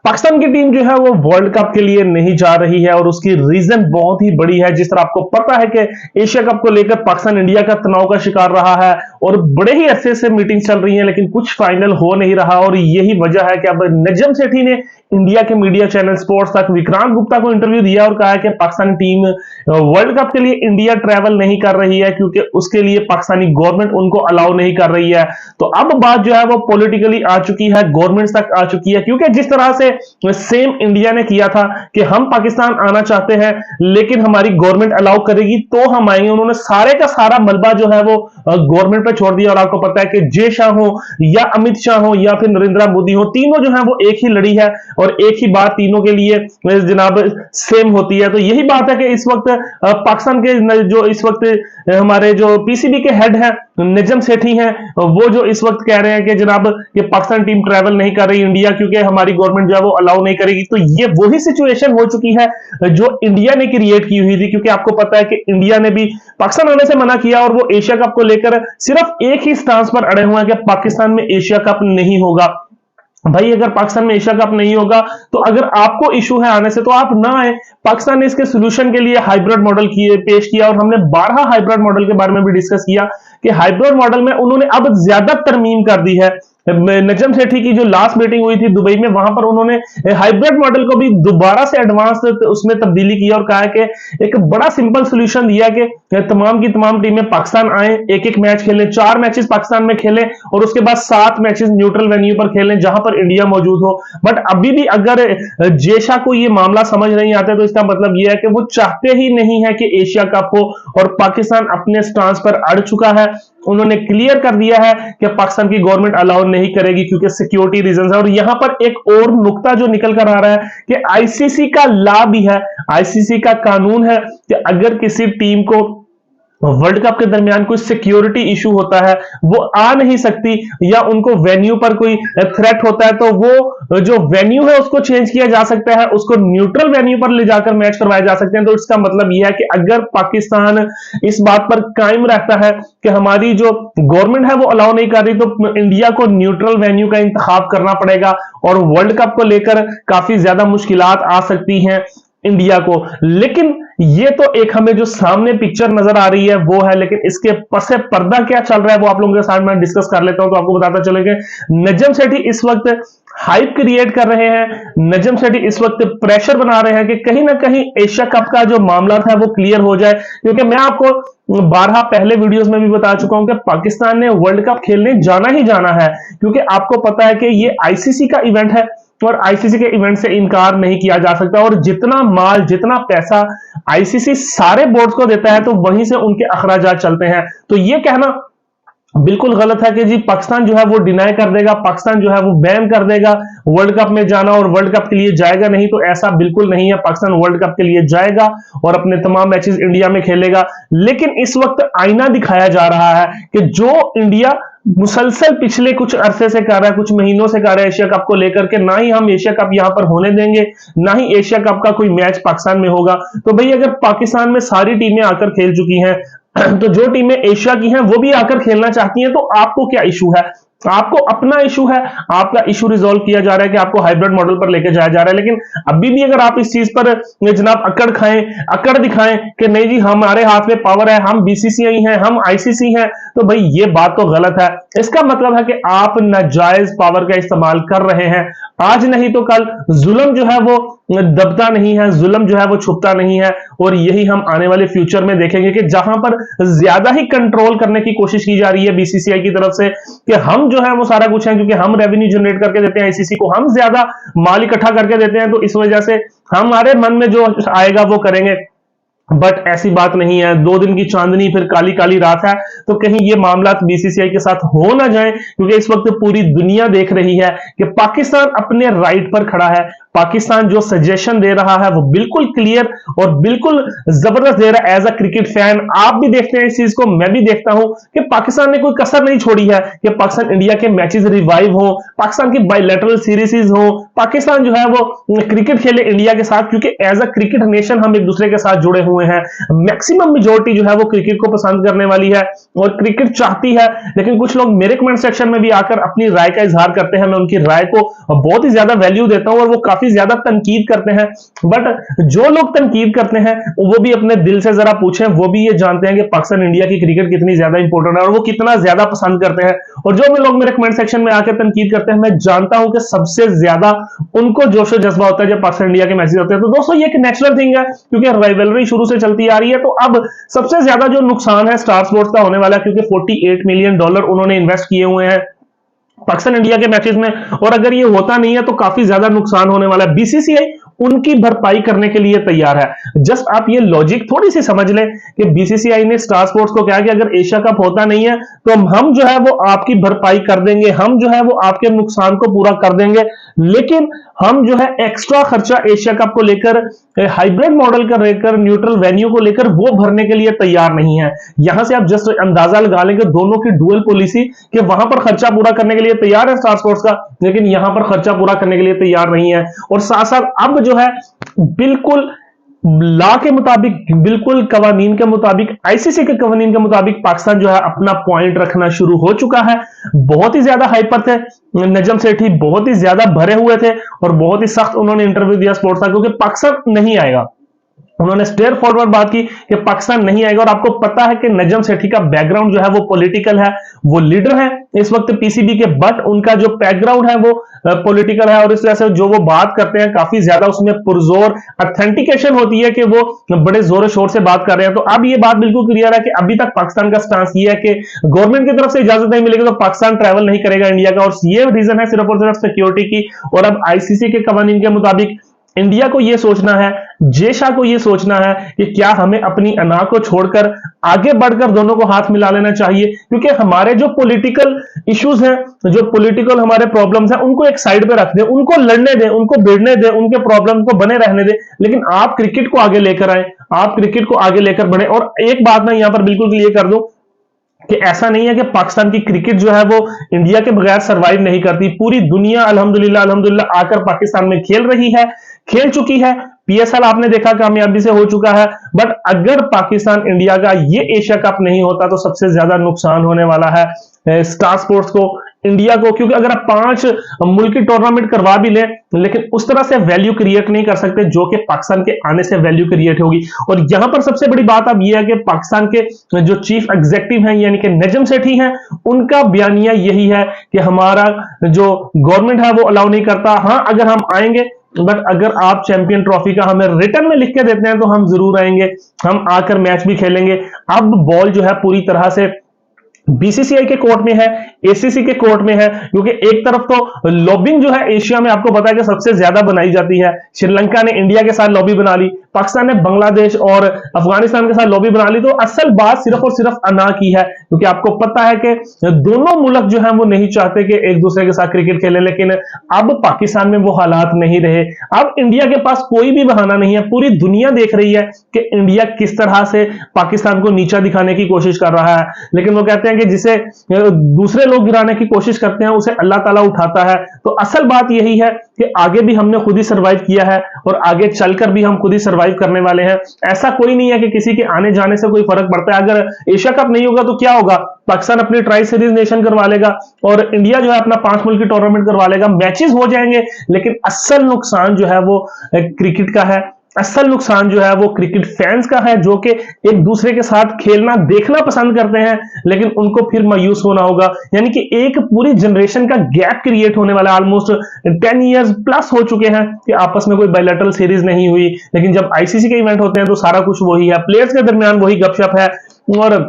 पाकिस्तान की टीम जो है वो वर्ल्ड कप के लिए नहीं जा रही है और उसकी रीजन बहुत ही बड़ी है। जिस तरह आपको पता है कि एशिया कप को लेकर पाकिस्तान इंडिया का तनाव का शिकार रहा है और बड़े ही अरसे से मीटिंग चल रही है, लेकिन कुछ फाइनल हो नहीं रहा। और यही वजह है कि अब नजम सेठी ने इंडिया के मीडिया चैनल स्पोर्ट्स तक विक्रांत गुप्ता को इंटरव्यू दिया और कहा है कि पाकिस्तानी टीम वर्ल्ड कप के लिए इंडिया ट्रैवल नहीं कर रही है क्योंकि उसके लिए पाकिस्तानी गवर्नमेंट उनको अलाउ नहीं कर रही है। तो अब बात जो है वो पॉलिटिकली आ चुकी है, गवर्नमेंट तक आ चुकी है, क्योंकि जिस तरह से सेम इंडिया ने किया था कि हम पाकिस्तान आना चाहते हैं लेकिन हमारी गवर्नमेंट अलाउ करेगी तो हम आएंगे, उन्होंने सारे का सारा मलबा जो है वो गवर्नमेंट पे छोड़ दिया। और आपको पता है कि जय शाह हो या अमित शाह हो या फिर नरेंद्र मोदी हो, तीनों जो है वो एक ही लड़ी है और एक ही बात तीनों के लिए जनाब सेम होती है। तो यही बात है कि इस वक्त पाकिस्तान के जो इस वक्त हमारे जो पीसीबी के हेड हैं नजम सेठी हैं, वो जो इस वक्त कह रहे हैं कि जनाब कि पाकिस्तान टीम ट्रैवल नहीं कर रही इंडिया क्योंकि हमारी गवर्नमेंट जो है वो अलाउ नहीं करेगी। तो ये वही सिचुएशन हो चुकी है जो इंडिया ने क्रिएट की हुई थी, क्योंकि आपको पता है कि इंडिया ने भी पाकिस्तान आने से मना किया और वो एशिया कप को लेकर सिर्फ एक ही स्टांस पर अड़े हुए हैं कि पाकिस्तान में एशिया कप नहीं होगा। भाई अगर पाकिस्तान में एशिया कप नहीं होगा तो अगर आपको इशू है आने से तो आप ना आए। पाकिस्तान ने इसके सोल्यूशन के लिए हाइब्रिड मॉडल पेश किया और हमने 12 हाइब्रिड मॉडल के बारे में भी डिस्कस किया कि हाइब्रिड मॉडल में उन्होंने अब ज्यादा तरमीम कर दी है। नजम सेठी की जो लास्ट मीटिंग हुई थी दुबई में, वहां पर उन्होंने हाइब्रिड मॉडल को भी दोबारा से एडवांस उसमें तब्दीली की और कहा कि एक बड़ा सिंपल सोल्यूशन दिया कि तमाम की तमाम टीमें पाकिस्तान आए, एक एक मैच खेलें, 4 मैचेस पाकिस्तान में खेलें और उसके बाद 7 मैचेस न्यूट्रल वेन्यू पर खेलें जहां पर इंडिया मौजूद हो। बट अभी भी अगर जेशा को ये मामला समझ नहीं आता तो इसका मतलब यह है कि वो चाहते ही नहीं है कि एशिया कप हो और पाकिस्तान अपने स्टांस पर अड़ चुका है। उन्होंने क्लियर कर दिया है कि पाकिस्तान की गवर्नमेंट अलाउ नहीं करेगी क्योंकि सिक्योरिटी रीजंस है। और यहां पर एक और नुक्ता जो निकल कर आ रहा है कि आईसीसी का लॉ भी है, आईसीसी का कानून है कि अगर किसी टीम को वर्ल्ड कप के दरमियान कोई सिक्योरिटी इशू होता है वो आ नहीं सकती या उनको वेन्यू पर कोई थ्रेट होता है तो वो जो वेन्यू है उसको चेंज किया जा सकता है, उसको न्यूट्रल वेन्यू पर ले जाकर मैच करवाए जा सकते हैं। तो इसका मतलब यह है कि अगर पाकिस्तान इस बात पर कायम रहता है कि हमारी जो गवर्नमेंट है वो अलाउ नहीं कर रही तो इंडिया को न्यूट्रल वेन्यू का इंतखाब करना पड़ेगा और वर्ल्ड कप को लेकर काफी ज्यादा मुश्किलात आ सकती हैं इंडिया को। लेकिन ये तो एक हमें जो सामने पिक्चर नजर आ रही है वो है, लेकिन इसके पसे पर्दा क्या चल रहा है वो आप लोगों के साथ मैं डिस्कस कर लेता हूं। तो आपको बताता चलेगा नजम सेठी इस वक्त हाइप क्रिएट कर रहे हैं, नजम सेठी इस वक्त प्रेशर बना रहे हैं कि कहीं ना कहीं एशिया कप का जो मामला था वो क्लियर हो जाए। क्योंकि मैं आपको 12 पहले वीडियोस में भी बता चुका हूं कि पाकिस्तान ने वर्ल्ड कप खेलने जाना ही जाना है, क्योंकि आपको पता है कि ये आईसीसी का इवेंट है और आईसीसी के इवेंट से इनकार नहीं किया जा सकता। और जितना माल जितना पैसा आईसीसी सारे बोर्ड्स को देता है तो वहीं से उनके अखराजात चलते हैं। तो ये कहना बिल्कुल गलत है कि जी पाकिस्तान जो है वो डिनाई कर देगा, पाकिस्तान जो है वो बैन कर देगा वर्ल्ड कप में जाना और वर्ल्ड कप के लिए जाएगा नहीं। तो ऐसा बिल्कुल नहीं है, पाकिस्तान वर्ल्ड कप के लिए जाएगा और अपने तमाम मैचेस इंडिया में खेलेगा। लेकिन इस वक्त आईना दिखाया जा रहा है कि जो इंडिया मुसलसल पिछले कुछ अरसे से कर रहा है, कुछ महीनों से कर रहा है एशिया कप को लेकर के, ना ही हम एशिया कप यहां पर होने देंगे, ना ही एशिया कप का कोई मैच पाकिस्तान में होगा। तो भाई अगर पाकिस्तान में सारी टीमें आकर खेल चुकी हैं तो जो टीमें एशिया की हैं वो भी आकर खेलना चाहती हैं, तो आपको क्या इशू है? आपको अपना इशू है, आपका इशू रिजॉल्व किया जा रहा है कि आपको हाइब्रिड मॉडल पर लेके जाया जा रहा है। लेकिन अभी भी अगर आप इस चीज पर जनाब अकड़ खाएं, अकड़ दिखाएं कि नहीं जी हमारे हाथ में पावर है, हम बीसीसीआई हैं, हम आईसीसी हैं, तो भाई ये बात तो गलत है। इसका मतलब है कि आप नाजायज पावर का इस्तेमाल कर रहे हैं। आज नहीं तो कल जुल्म जो है वो दबता नहीं है, जुल्म जो है वो छुपता नहीं है। और यही हम आने वाले फ्यूचर में देखेंगे कि जहां पर ज्यादा ही कंट्रोल करने की कोशिश की जा रही है बीसीसीआई की तरफ से कि हम जो है वो सारा कुछ है, क्योंकि हम रेवेन्यू जनरेट करके देते हैं आईसीसी को, हम ज्यादा माल इकट्ठा करके देते हैं, तो इस वजह से हमारे मन में जो आएगा वो करेंगे। बट ऐसी बात नहीं है, 2 दिन की चांदनी फिर काली काली रात है। तो कहीं ये मामला बीसीसीआई के साथ हो ना जाए, क्योंकि इस वक्त पूरी दुनिया देख रही है कि पाकिस्तान अपने राइट पर खड़ा है, पाकिस्तान जो सजेशन दे रहा है वो बिल्कुल क्लियर और बिल्कुल जबरदस्त दे रहा है। एज अ क्रिकेट फैन आप भी देखते हैं इस चीज को, मैं भी देखता हूं कि पाकिस्तान ने कोई कसर नहीं छोड़ी है कि पाकिस्तान इंडिया के मैचेस रिवाइव हो, पाकिस्तान की बायलैटरल सीरीज हो, पाकिस्तान जो है वो क्रिकेट खेले इंडिया के साथ, क्योंकि एज अ क्रिकेट नेशन हम एक दूसरे के साथ जुड़े हुए हैं। मैक्सिमम मेजोरिटी जो है वो क्रिकेट को पसंद करने वाली है और क्रिकेट चाहती है। लेकिन कुछ लोग मेरे कमेंट सेक्शन में भी आकर अपनी राय का इजहार करते हैं, मैं उनकी राय को बहुत ही ज्यादा वैल्यू देता हूं और वो काफी ज्यादा तनकीद करते हैं। बट जो लोग तनकीद करते हैं वो भी अपने दिल से जरा पूछें, वो भी ये जानते हैं कि पाकिस्तान इंडिया की क्रिकेट कितनी ज्यादा इंपॉर्टेंट है और वो कितना ज्यादा पसंद करते हैं। और जो भी लोग मेरे कमेंट सेक्शन में आकर तनकीद करते हैं, मैं जानता हूं कि सबसे ज्यादा उनको जोशो जज्बा होता है जब पाकिस्तान इंडिया के मैचेस होते हैं। तो दोस्तों ये एक नेचुरल थिंग है, क्योंकि राइवलरी शुरू से चलती आ रही है। तो अब सबसे ज्यादा जो नुकसान है स्टार स्पोर्ट्स का होने वाला है, क्योंकि $48 मिलियन उन्होंने इन्वेस्ट किए हुए हैं पाकिस्तान इंडिया के मैचेस में, और अगर ये होता नहीं है तो काफी ज्यादा नुकसान होने वाला है। बीसीसीआई उनकी भरपाई करने के लिए तैयार है। जस्ट आप ये लॉजिक थोड़ी सी समझ लें कि बीसीसीआई ने स्टार स्पोर्ट्स को कहा कि अगर एशिया कप होता नहीं है तो हम जो है वो आपकी भरपाई कर देंगे, हम जो है वो आपके नुकसान को पूरा कर देंगे, लेकिन हम जो है एक्स्ट्रा खर्चा एशिया कप को लेकर, हाइब्रिड मॉडल का लेकर, न्यूट्रल वेन्यू को लेकर वो भरने के लिए तैयार नहीं है। यहां से आप जस्ट अंदाजा लगा लेंगे दोनों की डुअल पॉलिसी कि वहां पर खर्चा पूरा करने के लिए तैयार है स्टार स्पोर्ट्स का, लेकिन यहां पर खर्चा पूरा करने के लिए तैयार नहीं है। और साथ साथ अब जो है बिल्कुल लॉ के मुताबिक, बिल्कुल कवानीन के मुताबिक, आईसीसी के कवानीन के मुताबिक पाकिस्तान जो है अपना पॉइंट रखना शुरू हो चुका है। बहुत ही ज्यादा हाइपर थे नजम सेठी, बहुत ही ज्यादा भरे हुए थे और बहुत ही सख्त उन्होंने इंटरव्यू दिया स्पोर्ट्स का, क्योंकि पाकिस्तान नहीं आएगा। उन्होंने स्ट्रेट फॉरवर्ड बात की कि पाकिस्तान नहीं आएगा। और आपको पता है कि नजम सेठी का बैकग्राउंड जो है वो पॉलिटिकल है, वो लीडर है इस वक्त पीसीबी के, बट उनका जो बैकग्राउंड है वो पॉलिटिकल है और इस वजह से जो वो बात करते हैं काफी ज्यादा उसमें पुरजोर ऑथेंटिकेशन होती है कि वो बड़े जोर शोर से बात कर रहे हैं। तो अब ये बात बिल्कुल क्लियर है कि अभी तक पाकिस्तान का स्टांस ये है कि गवर्नमेंट की तरफ से इजाजत नहीं मिलेगी तो पाकिस्तान ट्रैवल नहीं करेगा इंडिया का, और ये रीजन है सिर्फ और सिर्फ सिक्योरिटी की। और अब आईसीसी के कवानीन के मुताबिक इंडिया को यह सोचना है, जेशा को यह सोचना है कि क्या हमें अपनी अना को छोड़कर आगे बढ़कर दोनों को हाथ मिला लेना चाहिए, क्योंकि हमारे जो पॉलिटिकल इश्यूज हैं, जो पॉलिटिकल हमारे प्रॉब्लम्स हैं, उनको एक साइड पे रख दें, उनको लड़ने दें, उनको भिड़ने दें, उनके प्रॉब्लम को बने रहने दें, लेकिन आप क्रिकेट को आगे लेकर आए, आप क्रिकेट को आगे लेकर बढ़े। और एक बात मैं यहां पर बिल्कुल क्लियर कर दूं कि ऐसा नहीं है कि पाकिस्तान की क्रिकेट जो है वो इंडिया के बगैर सरवाइव नहीं करती। पूरी दुनिया अल्हम्दुलिल्लाह अल्हम्दुलिल्लाह आकर पाकिस्तान में खेल रही है, खेल चुकी है। पीएसएल आपने देखा कामयाबी से हो चुका है। बट अगर पाकिस्तान इंडिया का ये एशिया कप नहीं होता तो सबसे ज्यादा नुकसान होने वाला है स्टार स्पोर्ट्स को, इंडिया को, क्योंकि अगर आप 5 मुल्की टूर्नामेंट करवा भी लें लेकिन उस तरह से वैल्यू क्रिएट नहीं कर सकते जो कि पाकिस्तान के आने से वैल्यू क्रिएट होगी। और यहां पर सबसे बड़ी बात अब यह है कि पाकिस्तान के जो चीफ एग्जीक्यूटिव हैं यानी कि नजम सेठी हैं, उनका बयानिया यही है कि हमारा जो गवर्नमेंट है वो अलाउ नहीं करता। हां, अगर हम आएंगे, बट अगर आप चैंपियन ट्रॉफी का हमें रिटर्न में लिख के देते हैं तो हम जरूर आएंगे, हम आकर मैच भी खेलेंगे। अब बॉल जो है पूरी तरह से बीसीसीआई के कोर्ट में है, एसीसी के कोर्ट में है, क्योंकि एक तरफ तो लॉबिंग जो है एशिया में आपको पता है कि सबसे ज्यादा बनाई जाती है। श्रीलंका ने इंडिया के साथ लॉबी बना ली, पाकिस्तान ने बांग्लादेश और अफगानिस्तान के साथ लॉबी बना ली। तो असल बात सिर्फ और सिर्फ अना की है, क्योंकि आपको पता है कि दोनों मुल्क जो है वो नहीं चाहते कि एक दूसरे के साथ क्रिकेट खेले, लेकिन अब पाकिस्तान में वो हालात नहीं रहे। अब इंडिया के पास कोई भी बहाना नहीं है। पूरी दुनिया देख रही है कि इंडिया किस तरह से पाकिस्तान को नीचा दिखाने की कोशिश कर रहा है, लेकिन वो कहते हैं कि जिसे दूसरे लोग गिराने की कोशिश करते हैं उसे अल्लाह ताला उठाता है। तो असल बात यही है कि आगे भी हमने खुद ही सरवाइव किया है और आगे चलकर भी हम खुद ही सरवाइव करने वाले हैं। ऐसा कोई नहीं है कि किसी के आने जाने से कोई फर्क पड़ता है। अगर एशिया कप नहीं होगा तो क्या होगा, पाकिस्तान अपनी ट्राई सीरीज नेशन करवा लेगा और इंडिया जो है अपना 5 मुल्की टूर्नामेंट करवा लेगा, मैचेस हो जाएंगे, लेकिन असल नुकसान जो है वो क्रिकेट का है। असल नुकसान जो है वो क्रिकेट फैंस का है, जो कि एक दूसरे के साथ खेलना देखना पसंद करते हैं, लेकिन उनको फिर मायूस होना होगा। यानी कि एक पूरी जनरेशन का गैप क्रिएट होने वाला, ऑलमोस्ट 10 इयर्स प्लस हो चुके हैं कि आपस में कोई बायलैटरल सीरीज नहीं हुई, लेकिन जब आईसीसी के इवेंट होते हैं तो सारा कुछ वही है, प्लेयर्स के दरमियान वही गपशप है और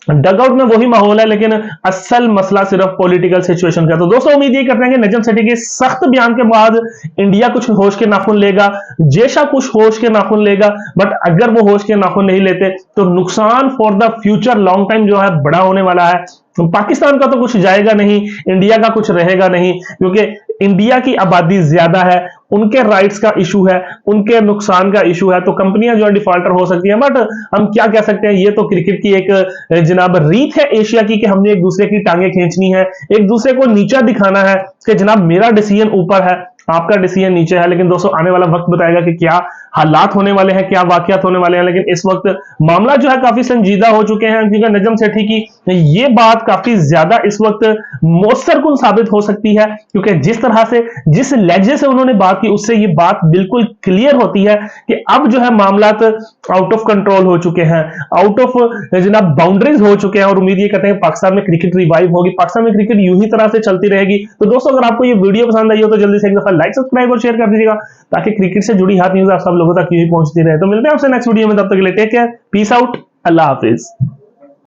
डगआउट में वही माहौल है, लेकिन असल मसला सिर्फ पॉलिटिकल सिचुएशन का। तो दोस्तों उम्मीद ये करते हैं कि नजम सेठी के सख्त बयान के बाद इंडिया कुछ होश के नाखून लेगा, जेशा कुछ होश के नाखून लेगा, बट अगर वो होश के नाखून नहीं लेते तो नुकसान for the future long time जो है बड़ा होने वाला है। पाकिस्तान का तो कुछ जाएगा नहीं, इंडिया का कुछ रहेगा नहीं, क्योंकि इंडिया की आबादी ज्यादा है, उनके राइट्स का इशू है, उनके नुकसान का इशू है, तो कंपनियां जो है डिफॉल्टर हो सकती हैं। बट हम क्या कह सकते हैं, ये तो क्रिकेट की एक जनाब रीत है एशिया की कि हमने एक दूसरे की टांगे खींचनी है, एक दूसरे को नीचा दिखाना है कि जनाब मेरा डिसीजन ऊपर है, आपका डिसीजन नीचे है। लेकिन दोस्तों आने वाला वक्त बताएगा कि क्या हालात होने वाले हैं, क्या वाकयात होने वाले हैं। लेकिन इस वक्त मामला जो है काफी संजीदा हो चुके हैं, क्योंकि नजम सेठी की ये बात काफी ज्यादा इस वक्त मौसरकुन साबित हो सकती है, क्योंकि जिस तरह से, जिस लहजे से उन्होंने बात की, उससे ये बात बिल्कुल क्लियर होती है कि अब जो है मामला आउट ऑफ कंट्रोल हो चुके हैं, आउट ऑफ जनाब बाउंड्रीज हो चुके हैं। और उम्मीद ये करते हैं पाकिस्तान में क्रिकेट रिवाइव होगी, पाकिस्तान में क्रिकेट यूं ही तरह से चलती रहेगी। तो दोस्तों अगर आपको ये वीडियो पसंद आई हो तो जल्दी से एक दफा लाइक, सब्सक्राइब और शेयर कर दीजिएगा, ताकि क्रिकेट से जुड़ी हर न्यूज आप सब लोगों तक यही पहुंचती रहे। तो मिलते हैं आपसे नेक्स्ट वीडियो में, तब तक के लिए टेक केयर, पीस आउट, अल्लाह हाफिज।